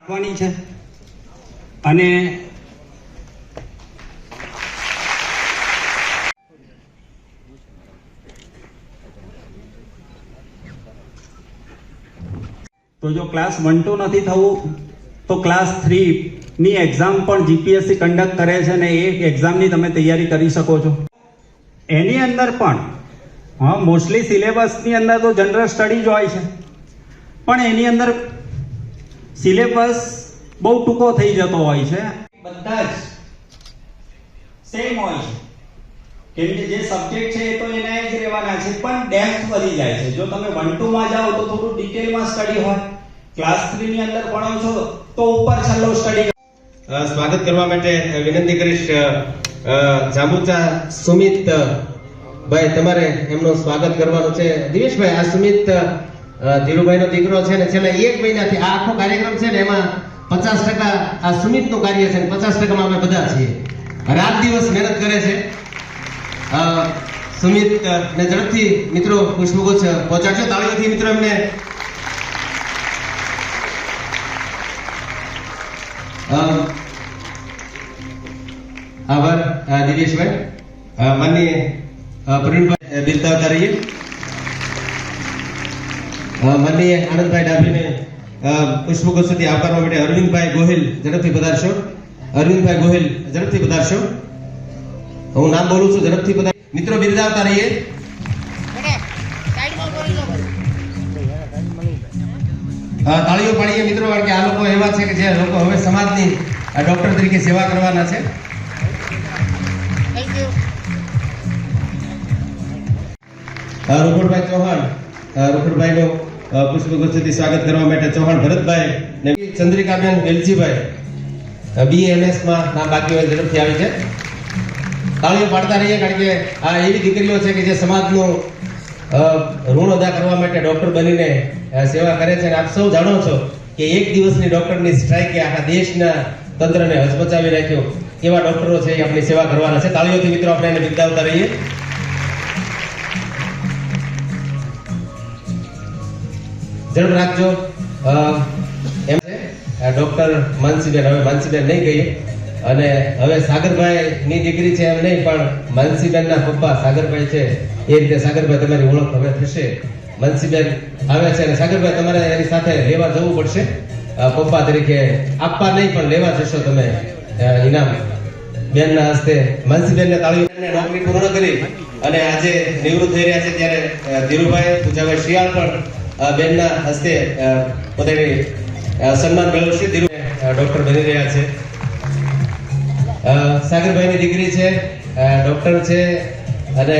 આપવાની છે અને તો જો ક્લાસ 1-2 નથી થવું તો ક્લાસ 3 ની એક્ઝામ પણ જીપીએસસી કન્ડક્ટ કરે છે અને એ એક્ઝામની તમે તૈયારી કરી શકો છો. એની અંદર પણ મોસ્ટલી સિલેબસની અંદર તો જનરલ સ્ટડી જ હોય છે, પણ એની અંદર સિલેબસ બહુ ટૂંકો થઈ જતો હોય છે. બધા જ સેમ હોય છે કેમ કે જે સબ્જેક્ટ છે એ તો એના જ રહેવાના છે, પણ ડેપ્થ વધી જાય છે. જો તમે 1-2 માં જાઓ તો થોડું ડિટેલમાં સ્ટડી હોય, ક્લાસ 3 ની અંદર ભણો છો તો ઉપર છલ્લો સ્ટડી. સ્વાગત કરવા માટે વિનંતી કરીશ જાંબુચા સુમિત ભાઈ, તમારે એમનું સ્વાગત કરવાનું છે. દિવેશભાઈ, આ સુમિત ધીરુભાઈ નો દીકરો છે ને છેલ્લા 1 મહિનાથી આ આખો કાર્યક્રમ છે ને એમાં 50% આ સુમિત નું કાર્ય છે, 50% માં અમે બધા છીએ. રાત દિવસ મહેનત કરે છે. સુમિત ને ઝડપથી મિત્રો પુષ્પગુચ્છ પહોંચાડજો. તાળીઓથી મિત્રો એમને આભાર. દિવેશભાઈ, માનનીય પ્રવીણભાઈ બિરદાવતા રહીએ. માનનીય આનંદભાઈ ડાભીને પુષ્પગુચ્છથી આવકારવા માટે અરવિંદભાઈ ગોહિલ ઝડપથી પધારશો. અરવિંદભાઈ ગોહિલ ઝડપથી પધારશો. હું નામ બોલું છું, ઝડપથી પધાર. મિત્રો બિરદાવતા રહીએ. તાળીઓ પાડીએ મિત્રો, કારણ કે આ લોકો એવા છે કે જે લોકો હવે સમાજની ડોક્ટર તરીકે સેવા કરવાના છે. રૂપડભાઈ ચૌહાણ, રૂપડભાઈનો પુષ્પગુચ્છથી સ્વાગત કરવા માટે ચૌહાણ ભરતભાઈ ને ચંદ્રિકાબેન વેલજીભાઈ BAMS માં નામ બાકી હોય ઝડપથી આવી છે. તાળીઓ પાડતા રહીએ, કારણ કે આ એવી દીકરીઓ છે કે જે સમાજનું ઋણ અદા કરવા માટે ડોક્ટર બનીને સેવા કરે છે. અને આપ સૌ જાણો છો કે એક દિવસની ડોક્ટરની સ્ટ્રાઇકે આખા દેશના તંત્રને હચમચાવી નાખ્યો. એવા ડોક્ટરો છે એ આપણી સેવા કરવાના છે. તાળીઓથી મિત્રો આપણે એને બિરદાવતા રહીએ. ઝડપ રાખજો. એમ છે ડોક્ટર માનસીબેન, હવે માનસીબેન નહીં કહીએ. અને હવે સાગરભાઈ ની દીકરી છે એમ નહીં, પણ માનસીબેન ના પપ્પા સાગરભાઈ છે, એ રીતે સાગરભાઈ તમારી ઓળખ હવે થશે. માનસીબેન આવે છે અને સાગરભાઈ તમારે એની સાથે લેવા જવું પડશે. પપ્પા તરીકે આપવા નહીં પણ લેવા જશો તમે ઇનામ બેનના હસ્તે. માનસીબેનને તાળીઓને નોકરી પૂર્ણ કરી અને આજે નિવૃત્ત થઈ રહ્યા છે ત્યારે ધીરુભાઈ પૂજાભાઈ શિયાળ પણ બેનના હસ્તે પોતાની સન્માન મેળવશે. ધીરુભાઈ ડોક્ટર બની રહ્યા છે. સાગરભાઈની દીકરી છે, ડોક્ટર છે અને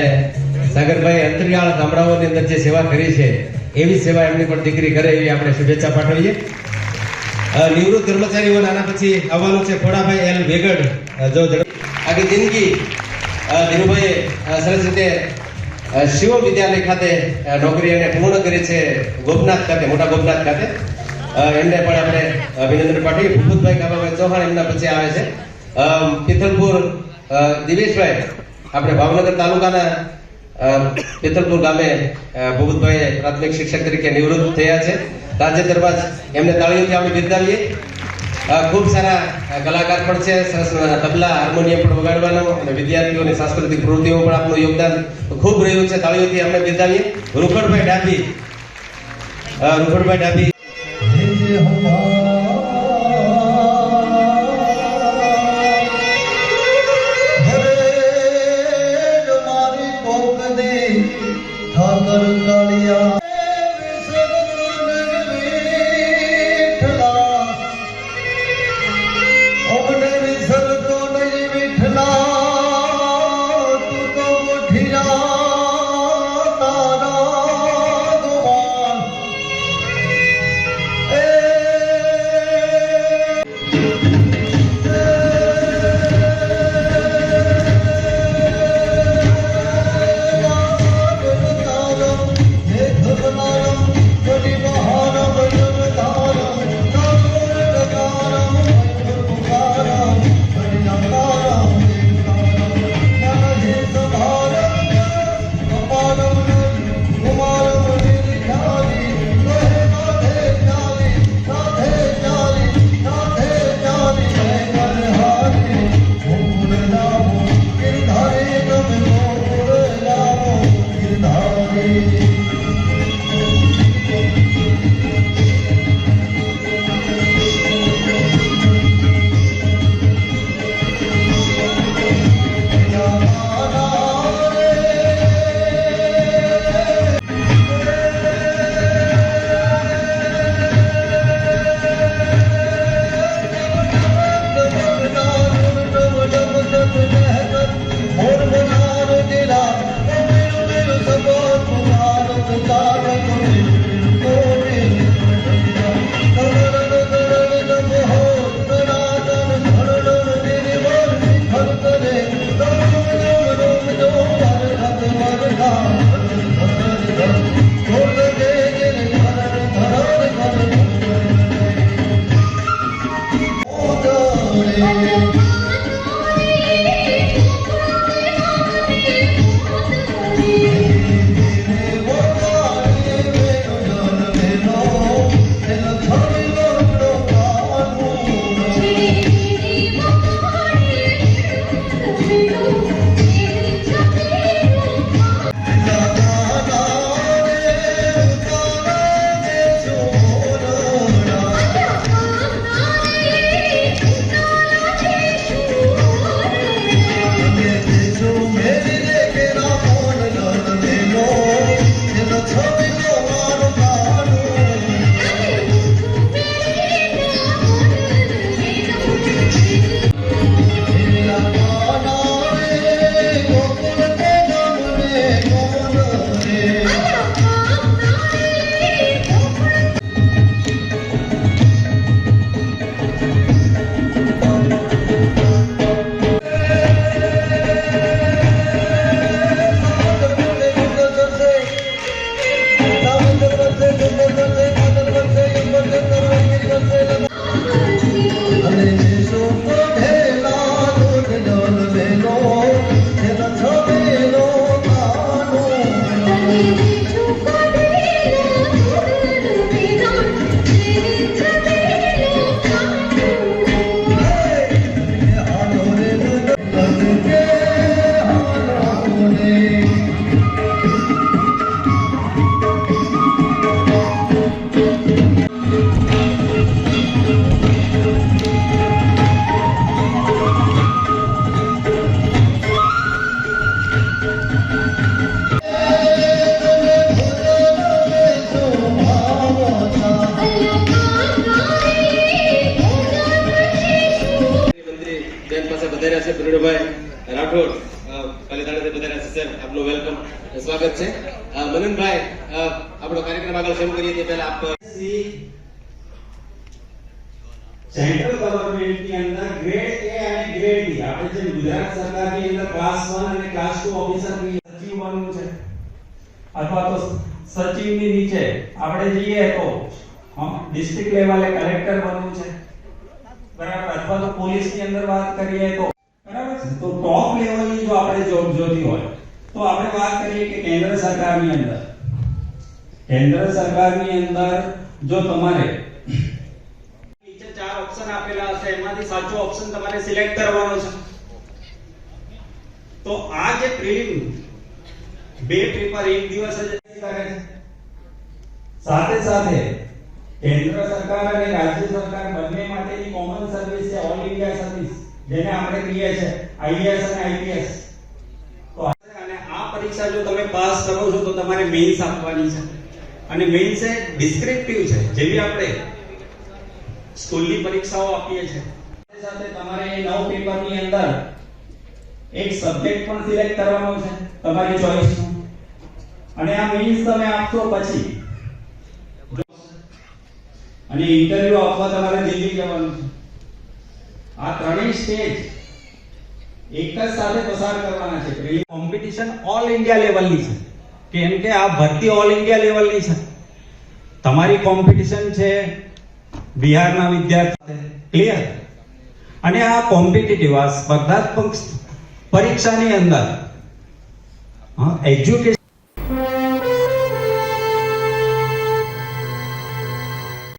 સાગરભાઈ અંતરિયાળ ગામડાઓની અંદર જે સેવા કરી છે એવી સેવા એમની પણ દીકરી કરે એવી આપણે શુભેચ્છા પાઠવીએ. નિવૃત્ત કર્મચારીઓ આના પછી આવવાનું છે. ખોડાભાઈ એલ વેગડ, જો આગળ જિંદગી ધીરુભાઈએ સરસ રીતે શિવ વિદ્યાલય ખાતે નોકરી એને પૂર્ણ કરી છે, ગોપનાથ ખાતે, મોટા ગોપનાથ ખાતે. એમને પણ આપણે અભિનંદન પાઠવીએ. ભૂપતભાઈ કાબાભાઈ ચૌહાણ એમના પછી આવે છે. પિથલપુર દિવેશભાઈ, આપણે ભાવનગર તાલુકાના પિથલપુર ગામે ભૂપતભાઈ પ્રાથમિક શિક્ષક તરીકે નિવૃત્ત થયા છે. તાજેતરમાં જ એમને તાળીઓથી આપણે બિરદાવીએ. ખૂબ સારા કલાકાર પણ છે, સરસ તબલા હાર્મોનિયમ પણ વગાડવાનો અને વિદ્યાર્થીઓની સાંસ્કૃતિક પ્રવૃત્તિઓ પણ આપનું યોગદાન ખૂબ રહ્યું છે. તાળીઓથી આપણે બિરદાવીએ. રૂખડભાઈ ડાભી, રૂખડભાઈ ડાભી પધાર્યા છે પ્રવીણભાઈ રાઠોડ પાલીતાણાથી પધાર્યા છે સર, આપનું વેલકમ, સ્વાગત છે. મનનભાઈ, આપણો કાર્યક્રમ આગળ શરૂ કરીએ તે પહેલા આપ સેન્ટ્રલ ગવર્નમેન્ટની અંદર ગ્રેડ એ અને ગ્રેડ બી, આપણે જે ગુજરાત સરકારની અંદર ક્લાસ 1 અને ક્લાસ 2 ઓફિસરની સચિવ બનવું છે અથવા તો સચિવની નીચે આપણે જઈએ તો ડિસ્ટ્રિક્ટ લેવલે કલેક્ટર બનવું છે, બરાબર, અથવા તો પોલીસની અંદર વાત કરીએ તો, બરાબર છે. તો ટોપ લેવલની જો આપણે જોબ જોતી હોય તો આપણે વાત કરીએ કે કેન્દ્ર સરકારની અંદર જો તમારે નીચે 4 ઓપ્શન આપેલા હશે, એમાંથી સાચો ઓપ્શન તમારે સિલેક્ટ કરવાનો છે. તો આ જે પ્રિલિમ બે પેપર એક દિવસ જ કરે છે, સાથે સાથે કેન્દ્ર સરકાર અને રાજ્ય સરકાર બંને માટેની કોમન સર્વિસ છે, ઓલ ઇન્ડિયા સર્વિસ, જેને આપણે કહીએ છીએ આઈએએસ અને આઈપીએસ. તો અને આ પરીક્ષા જો તમે પાસ કરો છો તો તમારે મેઇન્સ આપવાની છે, અને મેઇન્સ એ ડિસ્ક્રિપ્ટિવ છે, જેવી આપણે સ્કૂલની પરીક્ષાઓ આપીએ છીએ. સાથે સાથે તમારે એ 9 પેપરની અંદર એક સબ્જેક્ટ પણ સિલેક્ટ કરવાનો છે તમારી ચોઈસનો, અને આ મેઇન્સ તમે આપશો પછી અને ઇન્ટરવ્યુ આપવા તમારે દિલ્હી જવાનું છે. આ ત્રણેય સ્ટેજ એક જ સાથે પસાર કરવાના છે. કોમ્પિટિશન ઓલ ઇન્ડિયા લેવલની છે, કેમ કે આ ભરતી ઓલ ઇન્ડિયા લેવલની છે. તમારી કોમ્પિટિશન છે બિહારના વિદ્યાર્થી, ક્લિયર? અને આ કોમ્પિટિટિવ, આ સ્પર્ધાત્મક પરીક્ષાની અંદર એજ્યુકેશન